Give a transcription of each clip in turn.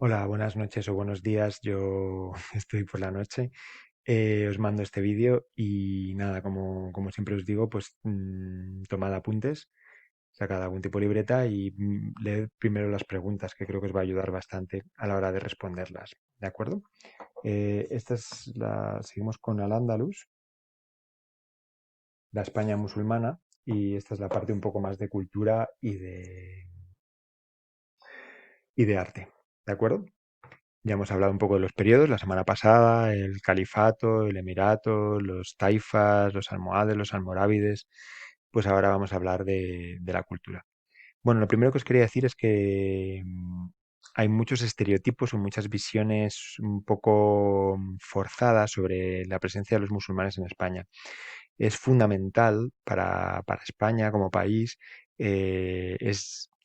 Hola, buenas noches o buenos días. Yo estoy por la noche. Os mando este vídeo y nada, como siempre os digo, pues tomad apuntes, sacad algún tipo de libreta y leed primero las preguntas, que creo que os va a ayudar bastante a la hora de responderlas. ¿De acuerdo? Seguimos con Al-Ándalus, la España musulmana, y esta es la parte un poco más de cultura y de arte. ¿De acuerdo? Ya hemos hablado un poco de los periodos la semana pasada, el califato, el emirato, los taifas, los almohades, los almorávides. Pues ahora vamos a hablar de la cultura. Bueno, lo primero que os quería decir es que hay muchos estereotipos o muchas visiones un poco forzadas sobre la presencia de los musulmanes en España. Es fundamental para España como país,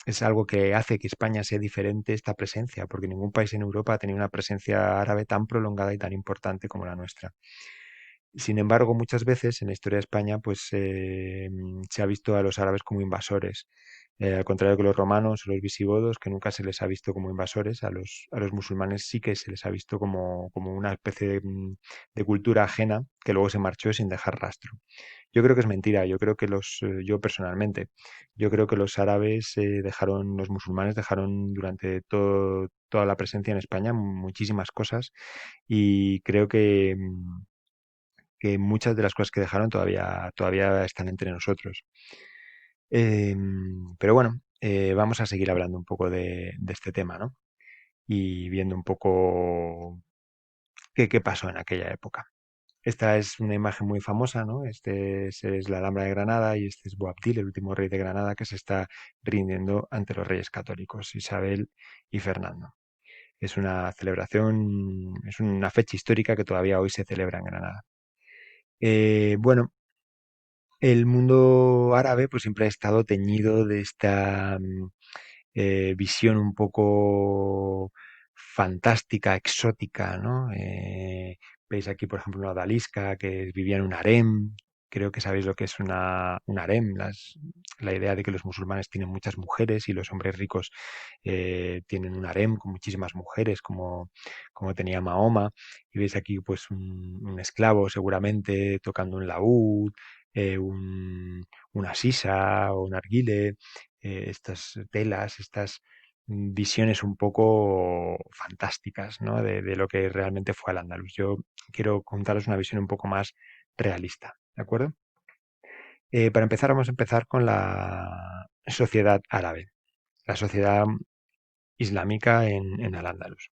es algo que hace que España sea diferente esta presencia, porque ningún país en Europa ha tenido una presencia árabe tan prolongada y tan importante como la nuestra. Sin embargo, muchas veces en la historia de España, pues se ha visto a los árabes como invasores. Al contrario que los romanos o los visigodos, que nunca se les ha visto como invasores, a los musulmanes sí que se les ha visto como una especie de cultura ajena que luego se marchó sin dejar rastro. Yo creo que es mentira. Yo personalmente, yo creo que los árabes los musulmanes dejaron durante toda la presencia en España muchísimas cosas y creo que muchas de las cosas que dejaron todavía están entre nosotros. Pero bueno, vamos a seguir hablando un poco de este tema, ¿no? Y viendo un poco qué pasó en aquella época. Esta es una imagen muy famosa, ¿no? Es la Alhambra de Granada y este es Boabdil, el último rey de Granada, que se está rindiendo ante los reyes católicos, Isabel y Fernando. Es una celebración, es una fecha histórica que todavía hoy se celebra en Granada. Bueno, el mundo árabe pues siempre ha estado teñido de esta visión un poco fantástica, exótica, ¿no? Veis aquí, por ejemplo, una odalisca que vivía en un harem. Creo que sabéis lo que es un harem, la idea de que los musulmanes tienen muchas mujeres y los hombres ricos tienen un harem con muchísimas mujeres, como tenía Mahoma. Y veis aquí pues un esclavo seguramente tocando un laúd, eh, un, una sisa o un narguile, estas telas, estas visiones un poco fantásticas, ¿no? de lo que realmente fue Al-Ándalus. Yo quiero contaros una visión un poco más realista, ¿de acuerdo? Para empezar, vamos a empezar con la sociedad árabe, la sociedad islámica en Al-Ándalus.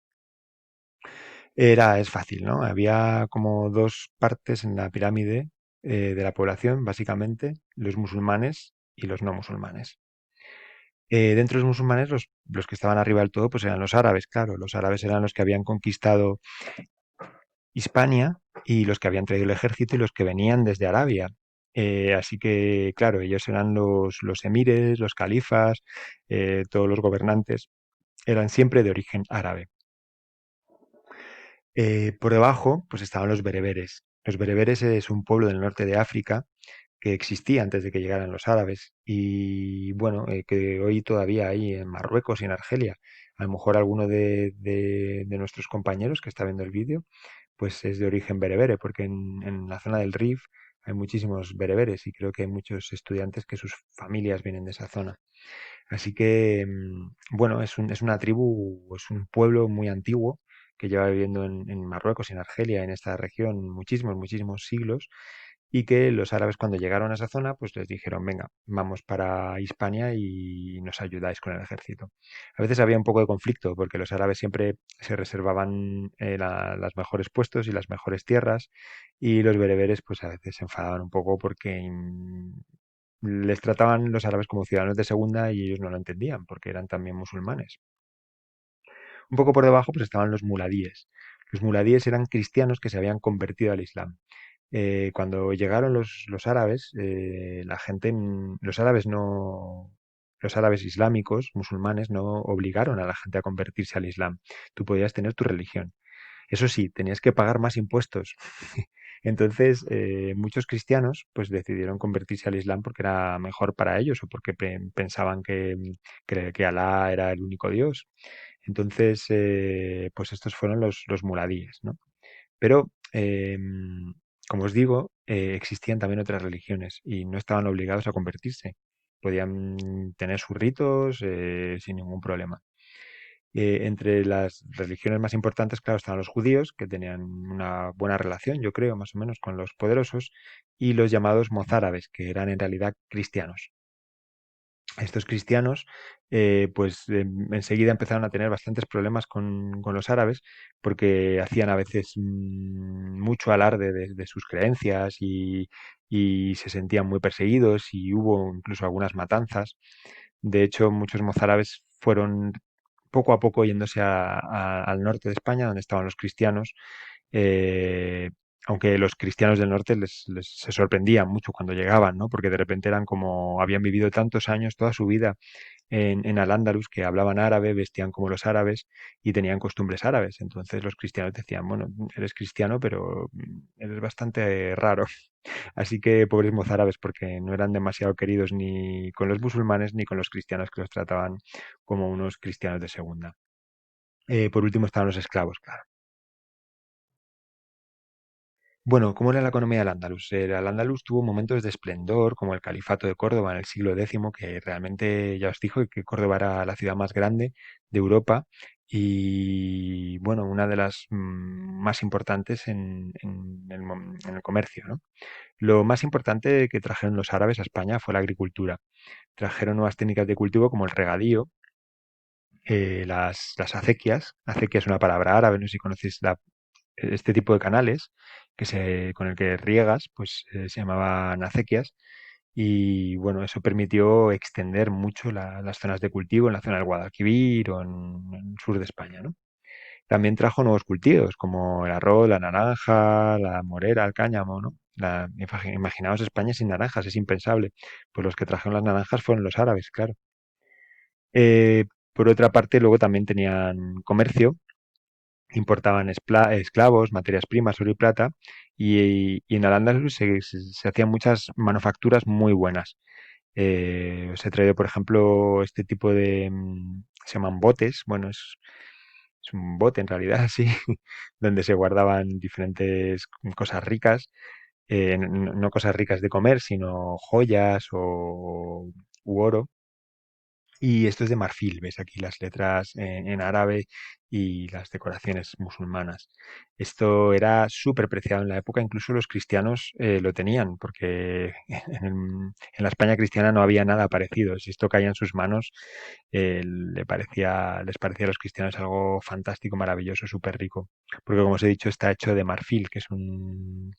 Es fácil, ¿no? Había como dos partes en la pirámide de la población, básicamente, los musulmanes y los no musulmanes. Dentro de los musulmanes, los que estaban arriba del todo, pues eran los árabes, claro. Los árabes eran los que habían conquistado Hispania y los que habían traído el ejército y los que venían desde Arabia. Así que, claro, ellos eran los emires, los califas, todos los gobernantes, eran siempre de origen árabe. Por debajo, pues estaban los bereberes. Los bereberes es un pueblo del norte de África que existía antes de que llegaran los árabes y bueno, que hoy todavía hay en Marruecos y en Argelia. A lo mejor alguno de nuestros compañeros que está viendo el vídeo, pues es de origen berebere, porque en la zona del Rif hay muchísimos bereberes y creo que hay muchos estudiantes que sus familias vienen de esa zona. Así que, bueno, es una tribu, es un pueblo muy antiguo que lleva viviendo en Marruecos y en Argelia, en esta región, muchísimos siglos, y que los árabes cuando llegaron a esa zona, pues les dijeron, venga, vamos para Hispania y nos ayudáis con el ejército. A veces había un poco de conflicto porque los árabes siempre se reservaban las mejores puestos y las mejores tierras y los bereberes pues a veces se enfadaban un poco porque les trataban los árabes como ciudadanos de segunda y ellos no lo entendían porque eran también musulmanes. Un poco por debajo pues estaban los muladíes. Los muladíes eran cristianos que se habían convertido al Islam. Cuando llegaron los árabes, los árabes islámicos, musulmanes, no obligaron a la gente a convertirse al Islam. Tú podías tener tu religión. Eso sí, tenías que pagar más impuestos. Entonces, muchos cristianos pues decidieron convertirse al Islam porque era mejor para ellos o porque pensaban que Alá era el único Dios. Entonces, pues estos fueron los muladíes, ¿no? Pero, como os digo, existían también otras religiones y no estaban obligados a convertirse. Podían tener sus ritos sin ningún problema. Entre las religiones más importantes, claro, estaban los judíos, que tenían una buena relación, yo creo, más o menos, con los poderosos, y los llamados mozárabes, que eran en realidad cristianos. Estos cristianos, pues enseguida empezaron a tener bastantes problemas con los árabes porque hacían a veces mucho alarde de sus creencias y se sentían muy perseguidos y hubo incluso algunas matanzas. De hecho, muchos mozárabes fueron poco a poco yéndose al norte de España, donde estaban los cristianos, eh, aunque los cristianos del norte se sorprendían mucho cuando llegaban, ¿no? Porque de repente eran como, habían vivido tantos años, toda su vida en Al-Ándalus, que hablaban árabe, vestían como los árabes y tenían costumbres árabes. Entonces los cristianos decían, bueno, eres cristiano, pero eres bastante raro. Así que pobres mozárabes, porque no eran demasiado queridos ni con los musulmanes ni con los cristianos, que los trataban como unos cristianos de segunda. Por último estaban los esclavos, claro. Bueno, ¿cómo era la economía del Andalus? El Al-Ándalus tuvo momentos de esplendor, como el Califato de Córdoba en el siglo X, que realmente ya os dijo que Córdoba era la ciudad más grande de Europa y, bueno, una de las más importantes en el comercio, ¿no? Lo más importante que trajeron los árabes a España fue la agricultura. Trajeron nuevas técnicas de cultivo como el regadío, las acequias. Acequia es una palabra árabe, no sé si conocéis este tipo de canales con el que riegas, pues se llamaban acequias. Y bueno, eso permitió extender mucho las zonas de cultivo en la zona del Guadalquivir o en el sur de España, ¿no? También trajo nuevos cultivos como el arroz, la naranja, la morera, el cáñamo, ¿no? Imaginaos España sin naranjas, es impensable. Pues los que trajeron las naranjas fueron los árabes, claro. Eh, por otra parte, luego también tenían comercio, importaban esclavos, materias primas, oro y plata, y en Al-Ándalus se hacían muchas manufacturas muy buenas. Os he traído, por ejemplo, este tipo se llaman botes, bueno, es un bote en realidad, sí, donde se guardaban diferentes cosas ricas, no cosas ricas de comer, sino joyas u oro. Y esto es de marfil, ves aquí las letras en árabe y las decoraciones musulmanas. Esto era súper preciado en la época, incluso los cristianos lo tenían, porque en la España cristiana no había nada parecido. Si esto caía en sus manos, les parecía a los cristianos algo fantástico, maravilloso, súper rico. Porque como os he dicho, está hecho de marfil, que es un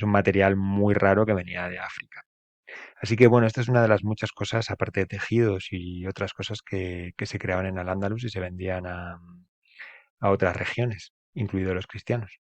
material muy raro que venía de África. Así que bueno, esta es una de las muchas cosas, aparte de tejidos y otras cosas que se creaban en Al-Ándalus y se vendían a otras regiones, incluidos los cristianos.